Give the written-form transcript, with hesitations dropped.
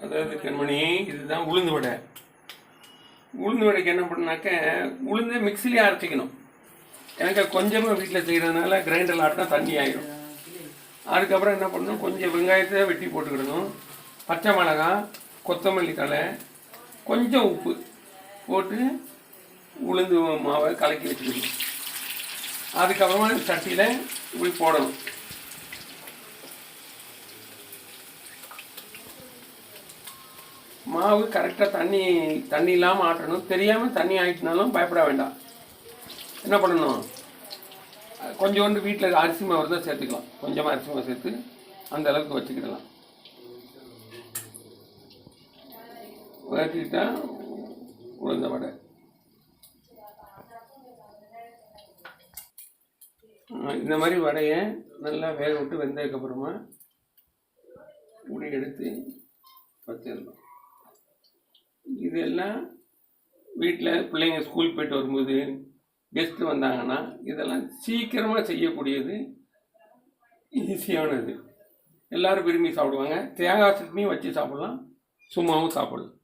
அதாவது கண்மணி, இதுதான் உளுந்து வடை. உளுந்து வடைக்கு என்ன பண்ணாக்க, உளுந்தை மிக்சிலேயே அரைச்சிக்கணும். எனக்கு கொஞ்சமாக வீட்டில் செய்கிறதுனால கிரைண்டரில் ஆட்டினா தண்ணி ஆகிடும். அதுக்கப்புறம் என்ன பண்ணணும், கொஞ்சம் வெங்காயத்தை வெட்டி போட்டுக்கிடணும், பச்சை மிளகாய், கொத்தமல்லி தழை, கொஞ்சம் உப்பு போட்டு உளுந்து மாவை கலக்கி வச்சுக்கணும். அதுக்கப்புறமா சட்டியில் இப்படி போடணும். மாவு கரெக்டாக தண்ணி இல்லாமல் ஆட்டணும். தெரியாமல் தண்ணி ஆகிட்டுனாலும் பயப்பட வேண்டாம். என்ன பண்ணணும், கொஞ்சோண்டு வீட்டில் அரிசி மாவு தான் சேர்த்துக்கலாம். கொஞ்சமாக அரிசி மாவு சேர்த்து அந்த அளவுக்கு வச்சுக்கிடலாம். வதக்கிட்டா உளுந்த வடை. இந்த மாதிரி வடையை நல்லா வேக விட்டு வெந்ததுக்கப்புறமா இப்படி எடுத்து வச்சிடலாம். இதெல்லாம் வீட்டில் பிள்ளைங்க ஸ்கூல் போயிட்டு வரும்போது கெஸ்ட்டு வந்தாங்கன்னா இதெல்லாம் சீக்கிரமாக செய்யக்கூடியது, ஈஸியானது. எல்லோரும் விரும்பி சாப்பிடுவாங்க. தேங்காய் சட்னியும் வச்சு சாப்பிட்லாம், சும்மாவும் சாப்பிடலாம்.